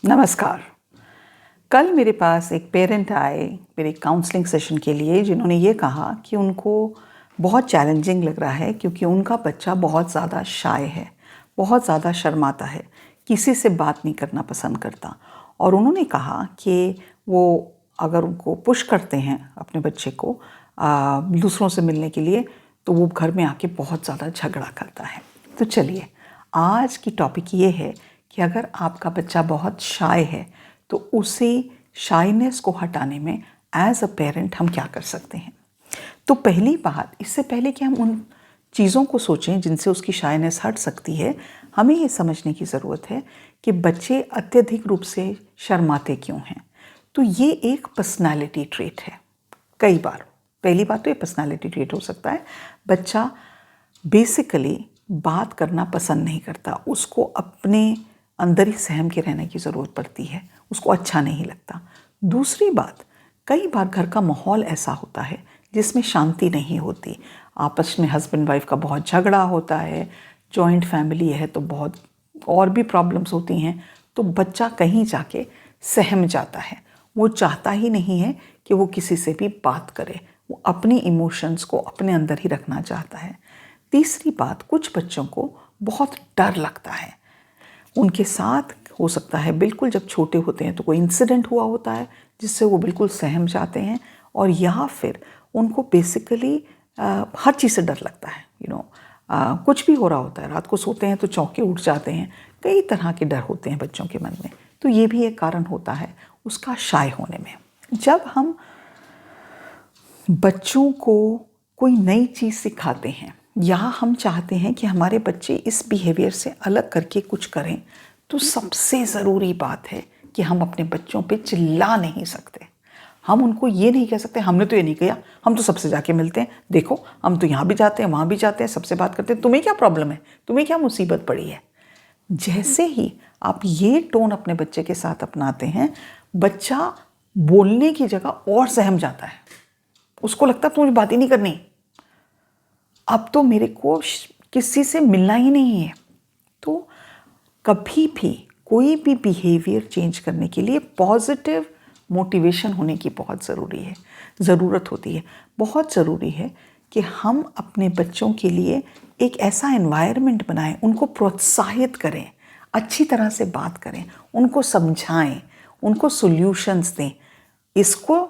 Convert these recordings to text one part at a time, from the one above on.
नमस्कार। कल मेरे पास एक पेरेंट आए मेरे काउंसलिंग सेशन के लिए, जिन्होंने ये कहा कि उनको बहुत चैलेंजिंग लग रहा है क्योंकि उनका बच्चा बहुत ज़्यादा शाय है, बहुत ज़्यादा शर्माता है, किसी से बात नहीं करना पसंद करता। और उन्होंने कहा कि वो अगर उनको पुश करते हैं अपने बच्चे को दूसरों से मिलने के लिए, तो वो घर में आके बहुत ज़्यादा झगड़ा करता है। तो चलिए, आज की टॉपिक ये है कि अगर आपका बच्चा बहुत शाय है तो उसे शाइनेस को हटाने में एज अ पेरेंट हम क्या कर सकते हैं। तो पहली बात, इससे पहले कि हम उन चीज़ों को सोचें जिनसे उसकी शाइनेस हट सकती है, हमें ये समझने की ज़रूरत है कि बच्चे अत्यधिक रूप से शर्माते क्यों हैं। तो ये एक पर्सनालिटी ट्रेट है। कई बार पहली बात तो ये पर्सनालिटी ट्रेट हो सकता है। बच्चा बेसिकली बात करना पसंद नहीं करता, उसको अपने अंदर ही सहम के रहने की ज़रूरत पड़ती है, उसको अच्छा नहीं लगता। दूसरी बात, कई बार घर का माहौल ऐसा होता है जिसमें शांति नहीं होती, आपस में हस्बैंड वाइफ का बहुत झगड़ा होता है, जॉइंट फैमिली है तो बहुत और भी प्रॉब्लम्स होती हैं। तो बच्चा कहीं जाके सहम जाता है, वो चाहता ही नहीं है कि वो किसी से भी बात करे, वो अपनी इमोशंस को अपने अंदर ही रखना चाहता है। तीसरी बात, कुछ बच्चों को बहुत डर लगता है। उनके साथ हो सकता है बिल्कुल जब छोटे होते हैं तो कोई इंसिडेंट हुआ होता है जिससे वो बिल्कुल सहम जाते हैं, और या फिर उनको बेसिकली हर चीज़ से डर लगता है। कुछ भी हो रहा होता है, रात को सोते हैं तो चौंके उठ जाते हैं। कई तरह के डर होते हैं बच्चों के मन में, तो ये भी एक कारण होता है उसका शाय होने में। जब हम बच्चों को कोई नई चीज़ सिखाते हैं या हम चाहते हैं कि हमारे बच्चे इस बिहेवियर से अलग करके कुछ करें, तो सबसे ज़रूरी बात है कि हम अपने बच्चों पे चिल्ला नहीं सकते। हम उनको ये नहीं कह सकते हमने तो ये नहीं किया, हम तो सबसे जाके मिलते हैं, देखो हम तो यहाँ भी जाते हैं वहाँ भी जाते हैं, सबसे बात करते हैं, तुम्हें क्या प्रॉब्लम है, तुम्हें क्या मुसीबत पड़ी है। जैसे ही आप ये टोन अपने बच्चे के साथ अपनाते हैं, बच्चा बोलने की जगह और सहम जाता है। उसको लगता है तो मुझे बात ही नहीं करनी, अब तो मेरे को किसी से मिलना ही नहीं है। तो कभी भी कोई भी बिहेवियर चेंज करने के लिए पॉजिटिव मोटिवेशन होने की बहुत ज़रूरत होती है। बहुत ज़रूरी है कि हम अपने बच्चों के लिए एक ऐसा एनवायरनमेंट बनाएं, उनको प्रोत्साहित करें, अच्छी तरह से बात करें, उनको समझाएं, उनको सॉल्यूशंस दें। इसको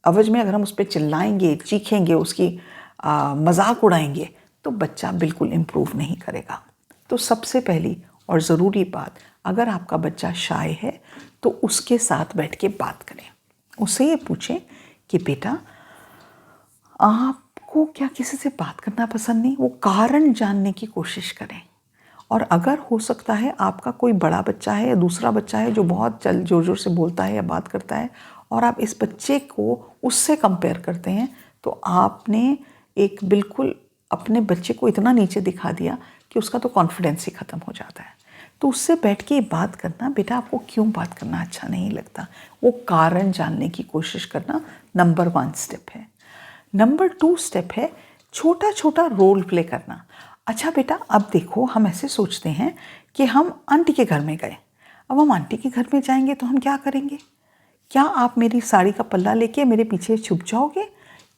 अवज में अगर हम उस पर चिल्लाएंगे, चीखेंगे, उसकी मजाक उड़ाएंगे, तो बच्चा बिल्कुल इम्प्रूव नहीं करेगा। तो सबसे पहली और ज़रूरी बात, अगर आपका बच्चा शाय है तो उसके साथ बैठ के बात करें। उससे ये पूछें कि बेटा, आपको क्या किसी से बात करना पसंद नहीं, वो कारण जानने की कोशिश करें। और अगर हो सकता है आपका कोई बड़ा बच्चा है या दूसरा बच्चा है जो बहुत जोर जोर से बोलता है या बात करता है, और आप इस बच्चे को उससे कंपेयर करते हैं, तो आपने एक बिल्कुल अपने बच्चे को इतना नीचे दिखा दिया कि उसका तो कॉन्फिडेंस ही ख़त्म हो जाता है। तो उससे बैठ के बात करना, बेटा आपको क्यों बात करना अच्छा नहीं लगता, वो कारण जानने की कोशिश करना नंबर 1 स्टेप है। नंबर 2 स्टेप है छोटा छोटा रोल प्ले करना। अच्छा बेटा, अब देखो हम ऐसे सोचते हैं कि हम आंटी के घर में गए, अब हम आंटी के घर में जाएंगे तो हम क्या करेंगे, क्या आप मेरी साड़ी का पल्ला लेके मेरे पीछे छुप जाओगे?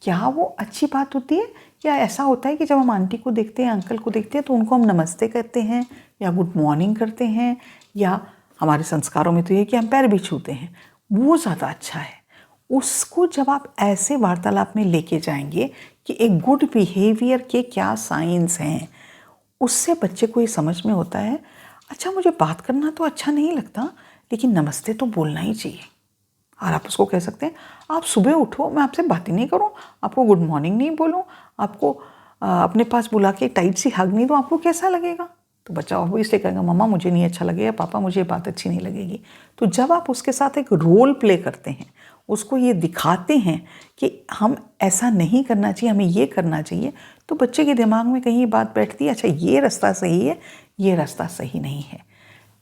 क्या वो अच्छी बात होती है? या ऐसा होता है कि जब हम आंटी को देखते हैं, अंकल को देखते हैं, तो उनको हम नमस्ते करते हैं या गुड मॉर्निंग करते हैं, या हमारे संस्कारों में तो ये कि हम पैर भी छूते हैं, वो ज़्यादा अच्छा है। उसको जब आप ऐसे वार्तालाप में लेके जाएंगे कि एक गुड बिहेवियर के क्या साइंस हैं, उससे बच्चे को ये समझ में होता है, अच्छा मुझे बात करना तो अच्छा नहीं लगता, लेकिन नमस्ते तो बोलना ही चाहिए। और आप उसको कह सकते हैं, आप सुबह उठो, मैं आपसे बात ही नहीं करूं, आपको गुड मॉर्निंग नहीं बोलूं, आपको अपने पास बुला के टाइट सी हग नहीं दूं, आपको कैसा लगेगा? तो बच्चा ऑब्वियसली कहेगा, मम्मा मुझे नहीं अच्छा लगेगा, पापा मुझे ये बात अच्छी नहीं लगेगी। तो जब आप उसके साथ एक रोल प्ले करते हैं, उसको ये दिखाते हैं कि हम ऐसा नहीं करना चाहिए, हमें ये करना चाहिए, तो बच्चे के दिमाग में कहीं ये बात बैठती है, अच्छा ये रास्ता सही है, ये रास्ता सही नहीं है,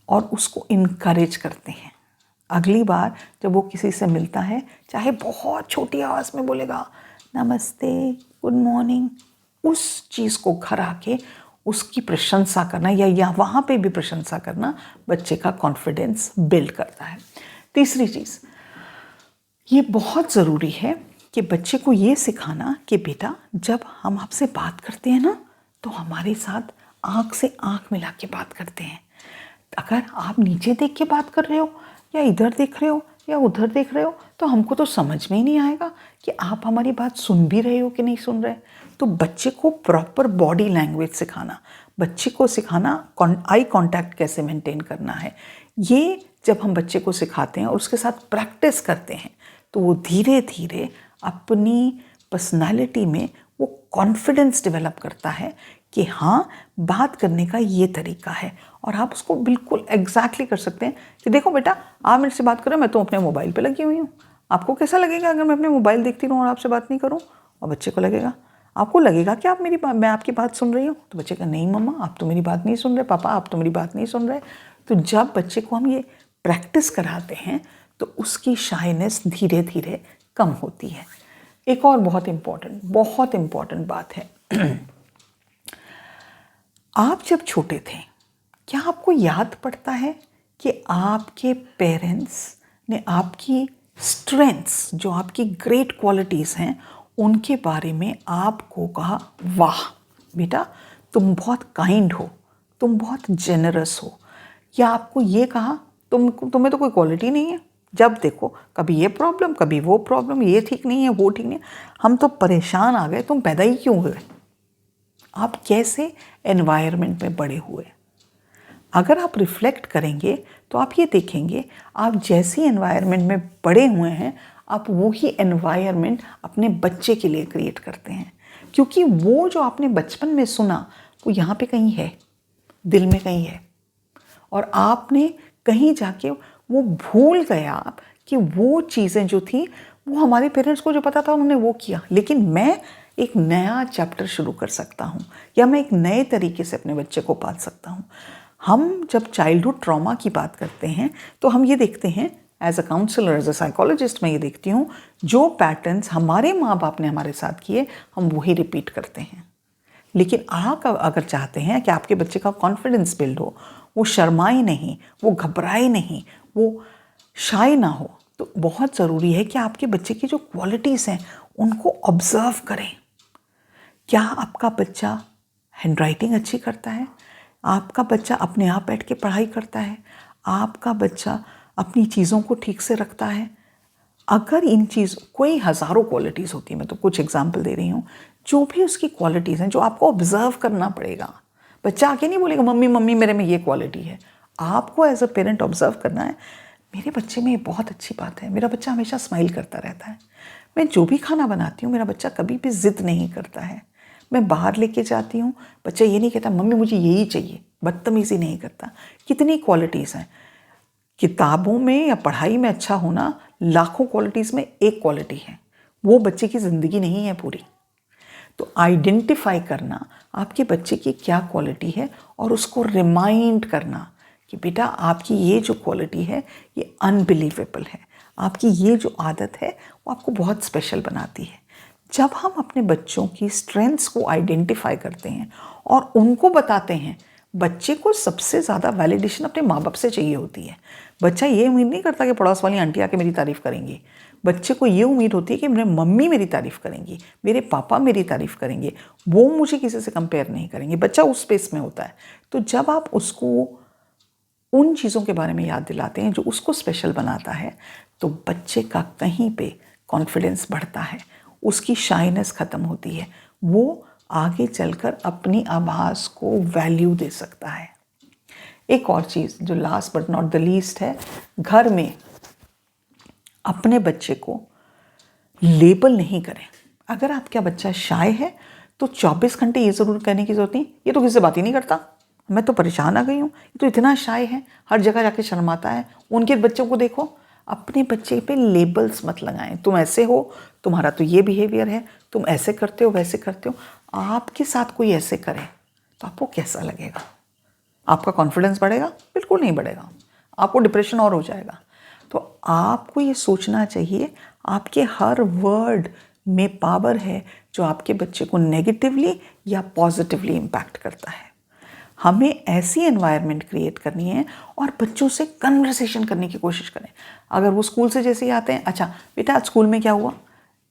और उसको इनकरेज करते हैं। अगली बार जब वो किसी से मिलता है, चाहे बहुत छोटी आवाज़ में बोलेगा नमस्ते, गुड मॉर्निंग, उस चीज़ को घर आके उसकी प्रशंसा करना या वहाँ पे भी प्रशंसा करना बच्चे का कॉन्फिडेंस बिल्ड करता है। तीसरी चीज़, ये बहुत ज़रूरी है कि बच्चे को ये सिखाना कि बेटा जब हम आपसे बात करते हैं ना तो हमारे साथ आँख से आँख मिला के बात करते हैं। अगर आप नीचे देख के बात कर रहे हो या इधर देख रहे हो या उधर देख रहे हो तो हमको तो समझ में ही नहीं आएगा कि आप हमारी बात सुन भी रहे हो कि नहीं सुन रहे। तो बच्चे को प्रॉपर बॉडी लैंग्वेज सिखाना, बच्चे को सिखाना आई कांटेक्ट कैसे मेंटेन करना है, ये जब हम बच्चे को सिखाते हैं और उसके साथ प्रैक्टिस करते हैं तो वो धीरे धीरे अपनी पर्सनालिटी में वो कॉन्फिडेंस डेवलप करता है कि हाँ, बात करने का ये तरीका है। और आप उसको बिल्कुल एग्जैक्टली कर सकते हैं कि देखो बेटा, आप मेरे से बात करो, मैं तो अपने मोबाइल पे लगी हुई हूँ, आपको कैसा लगेगा अगर मैं अपने मोबाइल देखती रहूँ और आपसे बात नहीं करूँ? और बच्चे को लगेगा, आपको लगेगा कि आप मैं आपकी बात सुन रही हूँ? तो बच्चे का नहीं मम्मा, आप तो मेरी बात नहीं सुन रहे, पापा आप तो मेरी बात नहीं सुन रहे। तो जब बच्चे को हम ये प्रैक्टिस कराते हैं तो उसकी शाइनेस धीरे धीरे कम होती है। एक और बहुत इम्पॉर्टेंट बात है, आप जब छोटे थे क्या आपको याद पड़ता है कि आपके पेरेंट्स ने आपकी स्ट्रेंथ्स, जो आपकी ग्रेट क्वालिटीज़ हैं, उनके बारे में आपको कहा, वाह बेटा तुम बहुत काइंड हो, तुम बहुत जेनरस हो, या आपको ये कहा तुम्हें तो कोई क्वालिटी नहीं है, जब देखो कभी ये प्रॉब्लम कभी वो प्रॉब्लम, ये ठीक नहीं है वो ठीक नहीं है, हम तो परेशान आ गए, तुम पैदा ही क्यों हुए? आप कैसे एनवायरनमेंट में बड़े हुए? अगर आप रिफ्लेक्ट करेंगे तो आप ये देखेंगे आप जैसी एनवायरनमेंट में बड़े हुए हैं आप वो ही एनवायरनमेंट अपने बच्चे के लिए क्रिएट करते हैं, क्योंकि वो जो आपने बचपन में सुना वो यहाँ पे कहीं है, दिल में कहीं है, और आपने कहीं जाके वो भूल गया आप कि वो चीज़ें जो थी वो हमारे पेरेंट्स को जो पता था उन्होंने वो किया, लेकिन मैं एक नया चैप्टर शुरू कर सकता हूँ या मैं एक नए तरीके से अपने बच्चे को पाल सकता हूँ। हम जब चाइल्डहुड ट्रॉमा की बात करते हैं तो हम ये देखते हैं, as a counsellor, as a psychologist मैं ये देखती हूँ, जो पैटर्न्स हमारे माँ बाप ने हमारे साथ किए हम वही रिपीट करते हैं। लेकिन आप अगर चाहते हैं कि आपके बच्चे का कॉन्फिडेंस बिल्ड हो, वो शर्माए नहीं, वो घबराए नहीं, वो शाय ना हो, तो बहुत ज़रूरी है कि आपके बच्चे की जो क्वालिटीज़ हैं उनको ऑब्जर्व करें। क्या आपका बच्चा हैंडराइटिंग अच्छी करता है? आपका बच्चा अपने आप बैठ के पढ़ाई करता है? आपका बच्चा अपनी चीज़ों को ठीक से रखता है? अगर इन चीज़, कोई हज़ारों क्वालिटीज़ होती हैं, मैं तो कुछ एग्जाम्पल दे रही हूँ, जो भी उसकी क्वालिटीज़ हैं जो आपको ऑब्जर्व करना पड़ेगा। बच्चा आके नहीं बोलेगा मम्मी मम्मी मेरे में ये क्वालिटी है, आपको एज अ पेरेंट ऑब्जर्व करना है, मेरे बच्चे में ये बहुत अच्छी बात है, मेरा बच्चा हमेशा स्माइल करता रहता है, मैं जो भी खाना बनाती हूँ मेरा बच्चा कभी भी ज़िद नहीं करता है, मैं बाहर लेके जाती हूँ बच्चा ये नहीं कहता मम्मी मुझे यही चाहिए, बदतमीज़ी नहीं करता। कितनी क्वालिटीज़ हैं। किताबों में या पढ़ाई में अच्छा होना लाखों क्वालिटीज़ में एक क्वालिटी है, वो बच्चे की ज़िंदगी नहीं है पूरी। तो आइडेंटिफाई करना आपके बच्चे की क्या क्वालिटी है और उसको रिमाइंड करना कि बेटा आपकी ये जो क्वालिटी है ये अनबिलीवेबल है, आपकी ये जो आदत है वो आपको बहुत स्पेशल बनाती है। जब हम अपने बच्चों की स्ट्रेंथ्स को आइडेंटिफाई करते हैं और उनको बताते हैं, बच्चे को सबसे ज़्यादा वैलिडेशन अपने माँ बाप से चाहिए होती है। बच्चा ये उम्मीद नहीं करता कि पड़ोस वाली आंटी आके मेरी तारीफ़ करेंगी, बच्चे को ये उम्मीद होती है कि मेरे मम्मी मेरी तारीफ़ करेंगी, मेरे पापा मेरी तारीफ़ करेंगे, वो मुझे किसी से कंपेयर नहीं करेंगे। बच्चा उस स्पेस में होता है। तो जब आप उसको उन चीज़ों के बारे में याद दिलाते हैं जो उसको स्पेशल बनाता है तो बच्चे का कहीं पे कॉन्फिडेंस बढ़ता है, उसकी शाइनेस ख़त्म होती है, वो आगे चलकर अपनी आवाज़ को वैल्यू दे सकता है। एक और चीज़ जो last but not the least है, घर में अपने बच्चे को लेबल नहीं करें। अगर आपका बच्चा शाय है तो 24 घंटे ये ज़रूर कहने की ज़रूरत नहीं ये तो किसी से बात ही नहीं करता, मैं तो परेशान आ गई हूँ, ये तो इतना शाय है, हर जगह जाके शर्माता है। उनके बच्चों को देखो, अपने बच्चे पे लेबल्स मत लगाएं, तुम ऐसे हो, तुम्हारा तो ये बिहेवियर है, तुम ऐसे करते हो वैसे करते हो। आपके साथ कोई ऐसे करे तो आपको कैसा लगेगा? आपका कॉन्फिडेंस बढ़ेगा? बिल्कुल नहीं बढ़ेगा, आपको डिप्रेशन और हो जाएगा। तो आपको ये सोचना चाहिए आपके हर वर्ड में पावर है जो आपके बच्चे को नेगेटिवली या पॉजिटिवली इम्पैक्ट करता है। हमें ऐसी एनवायरनमेंट क्रिएट करनी है और बच्चों से कन्वर्सेशन करने की कोशिश करें। अगर वो स्कूल से जैसे ही आते हैं, अच्छा बेटा आज स्कूल में क्या हुआ,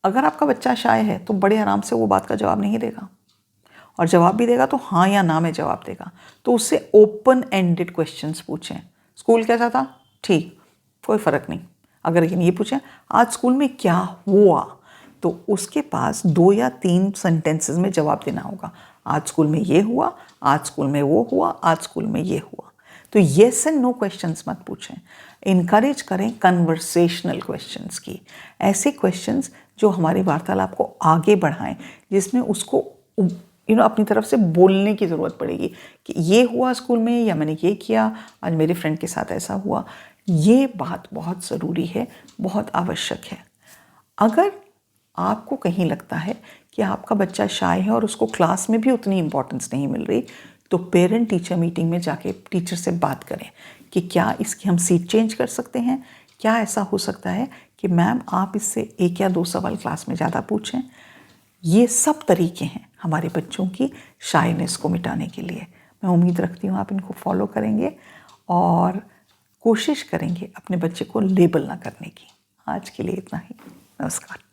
अगर आपका बच्चा शाय है तो बड़े आराम से वो बात का जवाब नहीं देगा, और जवाब भी देगा तो हाँ या ना में जवाब देगा। तो उससे ओपन एंडेड क्वेश्चंस पूछें। स्कूल कैसा था, ठीक, कोई फ़र्क नहीं। अगर ये पूछें आज स्कूल में क्या हुआ, तो उसके पास 2 या 3 सेंटेंसेस में जवाब देना होगा। आज स्कूल में ये हुआ, आज स्कूल में वो हुआ, आज स्कूल में ये हुआ। तो येस एंड नो क्वेश्चंस मत पूछें, इनकरेज करें कन्वर्सेशनल क्वेश्चंस की। ऐसे क्वेश्चंस जो हमारी वार्तालाप को आगे बढ़ाएं, जिसमें उसको अपनी तरफ से बोलने की ज़रूरत पड़ेगी कि ये हुआ स्कूल में, या मैंने ये किया, आज मेरे फ्रेंड के साथ ऐसा हुआ। ये बात बहुत ज़रूरी है, बहुत आवश्यक है। अगर आपको कहीं लगता है कि आपका बच्चा शाय है और उसको क्लास में भी उतनी इम्पोर्टेंस नहीं मिल रही, तो पेरेंट टीचर मीटिंग में जाके टीचर से बात करें कि क्या इसकी हम सीट चेंज कर सकते हैं, क्या ऐसा हो सकता है कि मैम आप इससे 1 या 2 सवाल क्लास में ज़्यादा पूछें। ये सब तरीके हैं हमारे बच्चों की शाइनेस को मिटाने के लिए। मैं उम्मीद रखती हूँ आप इनको फॉलो करेंगे और कोशिश करेंगे अपने बच्चे को लेबल ना करने की। आज के लिए इतना ही। नमस्कार।